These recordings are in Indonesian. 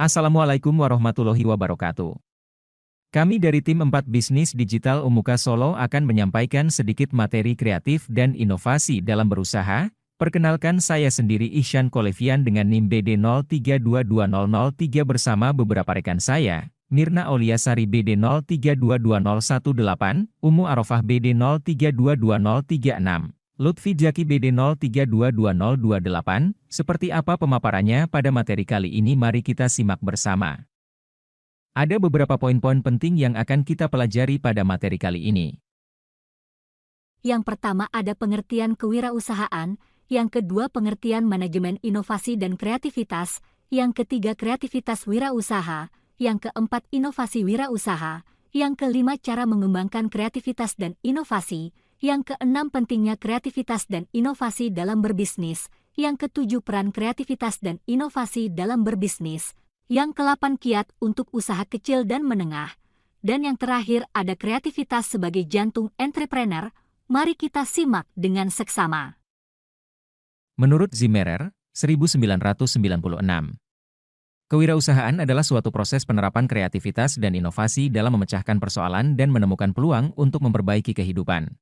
Assalamualaikum warahmatullahi wabarakatuh. Kami dari tim 4 Bisnis Digital Umuka Solo akan menyampaikan sedikit materi kreatif dan inovasi dalam berusaha. Perkenalkan saya sendiri Ihsan Kolevian dengan NIM BD03220003 bersama beberapa rekan saya, Mirna Auliasari BD03220118, Umu Arofah BD03220036. Lutfi Jaki BD03220028, seperti apa pemaparannya pada materi kali ini mari kita simak bersama. Ada beberapa poin-poin penting yang akan kita pelajari pada materi kali ini. Yang pertama ada pengertian kewirausahaan, yang kedua pengertian manajemen inovasi dan kreativitas, yang ketiga kreativitas wirausaha, yang keempat inovasi wirausaha, yang kelima cara mengembangkan kreativitas dan inovasi, yang keenam pentingnya kreativitas dan inovasi dalam berbisnis, yang ketujuh peran kreativitas dan inovasi dalam berbisnis, yang ke-8 kiat untuk usaha kecil dan menengah, dan yang terakhir ada kreativitas sebagai jantung entrepreneur. Mari kita simak dengan seksama. Menurut Zimmerer, 1996, kewirausahaan adalah suatu proses penerapan kreativitas dan inovasi dalam memecahkan persoalan dan menemukan peluang untuk memperbaiki kehidupan.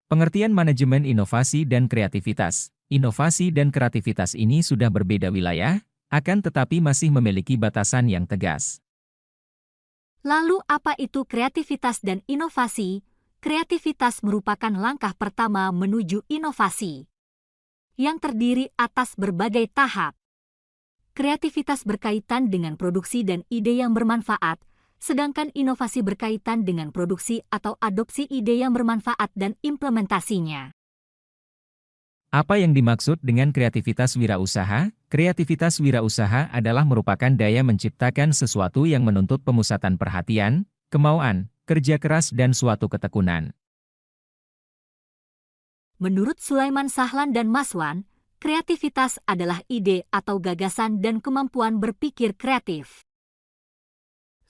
Pengertian manajemen inovasi dan kreativitas. Inovasi dan kreativitas ini sudah berbeda wilayah, akan tetapi masih memiliki batasan yang tegas. Lalu apa itu kreativitas dan inovasi? Kreativitas merupakan langkah pertama menuju inovasi, yang terdiri atas berbagai tahap. Kreativitas berkaitan dengan produksi dan ide yang bermanfaat, sedangkan inovasi berkaitan dengan produksi atau adopsi ide yang bermanfaat dan implementasinya. Apa yang dimaksud dengan kreativitas wirausaha? Kreativitas wirausaha adalah merupakan daya menciptakan sesuatu yang menuntut pemusatan perhatian, kemauan, kerja keras dan suatu ketekunan. Menurut Sulaiman Sahlan dan Maswan, kreativitas adalah ide atau gagasan dan kemampuan berpikir kreatif.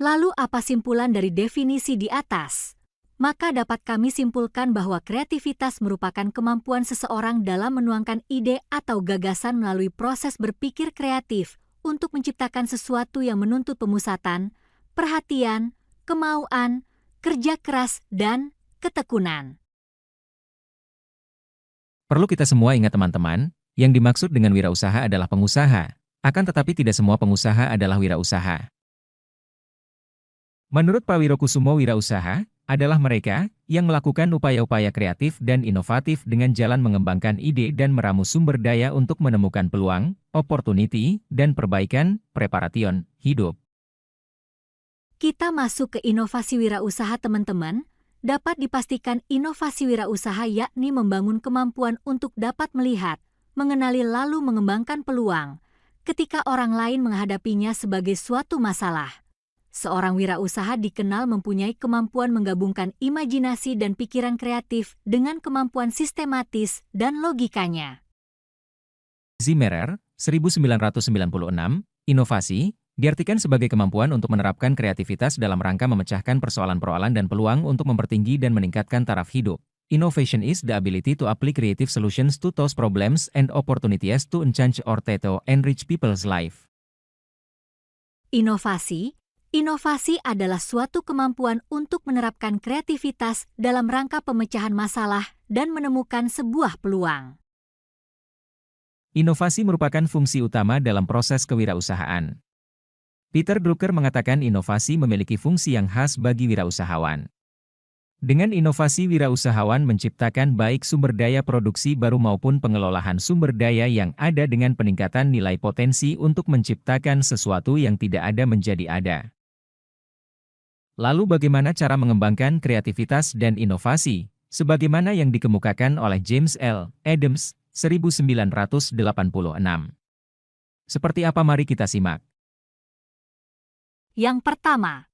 Lalu apa simpulan dari definisi di atas? Maka dapat kami simpulkan bahwa kreativitas merupakan kemampuan seseorang dalam menuangkan ide atau gagasan melalui proses berpikir kreatif untuk menciptakan sesuatu yang menuntut pemusatan, perhatian, kemauan, kerja keras, dan ketekunan. Perlu kita semua ingat teman-teman, yang dimaksud dengan wirausaha adalah pengusaha, akan tetapi tidak semua pengusaha adalah wirausaha. Menurut Pak Wirokusumo, wirausaha adalah mereka yang melakukan upaya-upaya kreatif dan inovatif dengan jalan mengembangkan ide dan meramu sumber daya untuk menemukan peluang, opportunity, dan perbaikan, preparation, hidup. Kita masuk ke inovasi wirausaha teman-teman. Dapat dipastikan inovasi wirausaha yakni membangun kemampuan untuk dapat melihat, mengenali lalu mengembangkan peluang ketika orang lain menghadapinya sebagai suatu masalah. Seorang wirausaha dikenal mempunyai kemampuan menggabungkan imajinasi dan pikiran kreatif dengan kemampuan sistematis dan logikanya. Zimmerer, 1996, inovasi, diartikan sebagai kemampuan untuk menerapkan kreativitas dalam rangka memecahkan persoalan-persoalan dan peluang untuk mempertinggi dan meningkatkan taraf hidup. Innovation is the ability to apply creative solutions to those problems and opportunities to enhance or to enrich people's life. Inovasi adalah suatu kemampuan untuk menerapkan kreativitas dalam rangka pemecahan masalah dan menemukan sebuah peluang. Inovasi merupakan fungsi utama dalam proses kewirausahaan. Peter Drucker mengatakan inovasi memiliki fungsi yang khas bagi wirausahawan. Dengan inovasi, wirausahawan menciptakan baik sumber daya produksi baru maupun pengelolaan sumber daya yang ada dengan peningkatan nilai potensi untuk menciptakan sesuatu yang tidak ada menjadi ada. Lalu bagaimana cara mengembangkan kreativitas dan inovasi? Sebagaimana yang dikemukakan oleh James L. Adams, 1986. Seperti apa, mari kita simak. Yang pertama,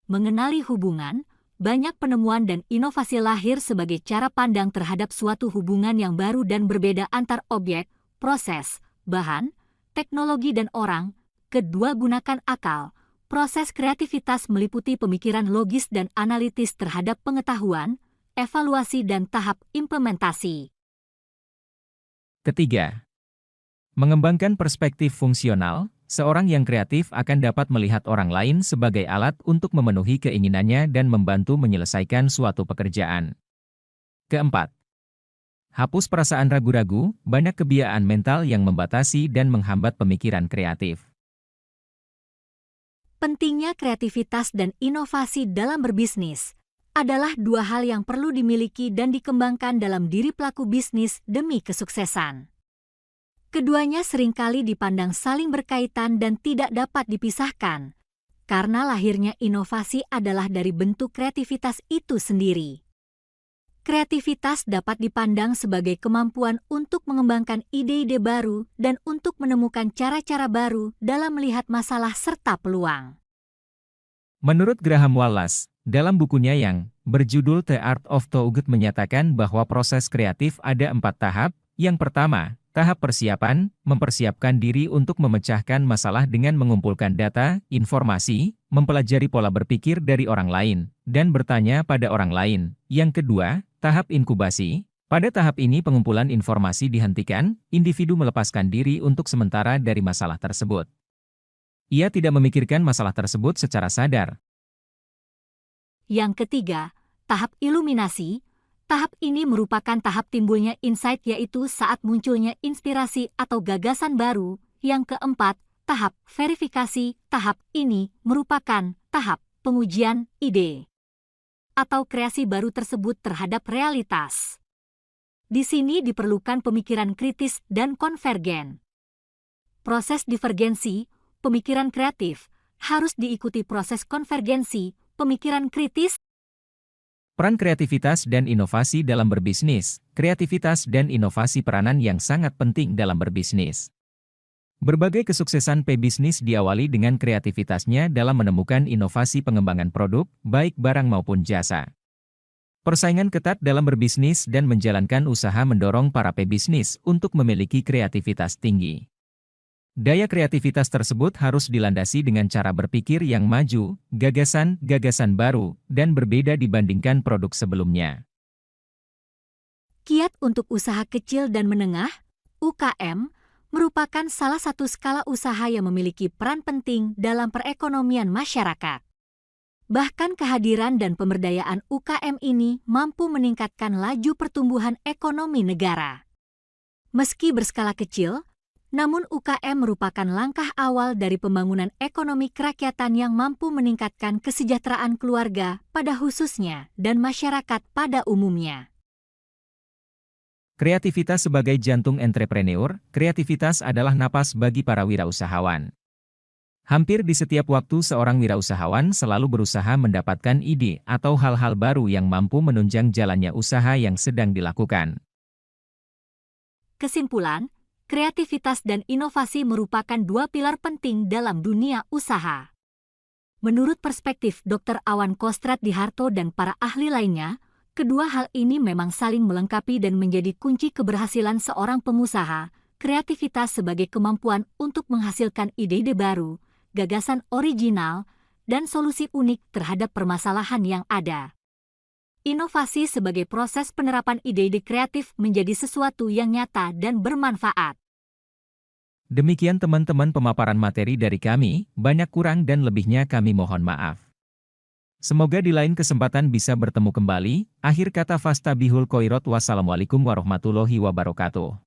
mengenali hubungan. Banyak penemuan dan inovasi lahir sebagai cara pandang terhadap suatu hubungan yang baru dan berbeda antar objek, proses, bahan, teknologi dan orang. Kedua, gunakan akal. Proses kreativitas meliputi pemikiran logis dan analitis terhadap pengetahuan, evaluasi dan tahap implementasi. Ketiga, mengembangkan perspektif fungsional. Seorang yang kreatif akan dapat melihat orang lain sebagai alat untuk memenuhi keinginannya dan membantu menyelesaikan suatu pekerjaan. Keempat, hapus perasaan ragu-ragu, banyak kebiasaan mental yang membatasi dan menghambat pemikiran kreatif. Pentingnya kreativitas dan inovasi dalam berbisnis adalah dua hal yang perlu dimiliki dan dikembangkan dalam diri pelaku bisnis demi kesuksesan. Keduanya seringkali dipandang saling berkaitan dan tidak dapat dipisahkan, karena lahirnya inovasi adalah dari bentuk kreativitas itu sendiri. Kreativitas dapat dipandang sebagai kemampuan untuk mengembangkan ide-ide baru dan untuk menemukan cara-cara baru dalam melihat masalah serta peluang. Menurut Graham Wallace, dalam bukunya yang berjudul The Art of Thought menyatakan bahwa proses kreatif ada 4 tahap. Yang pertama, tahap persiapan, mempersiapkan diri untuk memecahkan masalah dengan mengumpulkan data, informasi, mempelajari pola berpikir dari orang lain, dan bertanya pada orang lain. Yang kedua, tahap inkubasi. Pada tahap ini pengumpulan informasi dihentikan, individu melepaskan diri untuk sementara dari masalah tersebut. Ia tidak memikirkan masalah tersebut secara sadar. Yang ketiga, tahap iluminasi. Tahap ini merupakan tahap timbulnya insight, yaitu saat munculnya inspirasi atau gagasan baru. Yang keempat, tahap verifikasi. Tahap ini merupakan tahap pengujian ide atau kreasi baru tersebut terhadap realitas. Di sini diperlukan pemikiran kritis dan konvergen. Proses divergensi, pemikiran kreatif, harus diikuti proses konvergensi, pemikiran kritis. Peran kreativitas dan inovasi dalam berbisnis. Kreativitas dan inovasi peranan yang sangat penting dalam berbisnis. Berbagai kesuksesan pebisnis diawali dengan kreativitasnya dalam menemukan inovasi pengembangan produk, baik barang maupun jasa. Persaingan ketat dalam berbisnis dan menjalankan usaha mendorong para pebisnis untuk memiliki kreativitas tinggi. Daya kreativitas tersebut harus dilandasi dengan cara berpikir yang maju, gagasan-gagasan baru, dan berbeda dibandingkan produk sebelumnya. Kiat untuk usaha kecil dan menengah, UKM, merupakan salah satu skala usaha yang memiliki peran penting dalam perekonomian masyarakat. Bahkan kehadiran dan pemberdayaan UKM ini mampu meningkatkan laju pertumbuhan ekonomi negara. Meski berskala kecil, namun UKM merupakan langkah awal dari pembangunan ekonomi kerakyatan yang mampu meningkatkan kesejahteraan keluarga pada khususnya dan masyarakat pada umumnya. Kreativitas sebagai jantung entrepreneur. Kreativitas adalah napas bagi para wirausahawan. Hampir di setiap waktu seorang wirausahawan selalu berusaha mendapatkan ide atau hal-hal baru yang mampu menunjang jalannya usaha yang sedang dilakukan. Kesimpulan, kreativitas dan inovasi merupakan dua pilar penting dalam dunia usaha. Menurut perspektif Dr. Awan Kostrat-Diharto dan para ahli lainnya, kedua hal ini memang saling melengkapi dan menjadi kunci keberhasilan seorang pengusaha. Kreativitas sebagai kemampuan untuk menghasilkan ide-ide baru, gagasan original, dan solusi unik terhadap permasalahan yang ada. Inovasi sebagai proses penerapan ide-ide kreatif menjadi sesuatu yang nyata dan bermanfaat. Demikian teman-teman pemaparan materi dari kami, banyak kurang dan lebihnya kami mohon maaf. Semoga di lain kesempatan bisa bertemu kembali. Akhir kata fastabihul khairat. Wassalamualaikum warahmatullahi wabarakatuh.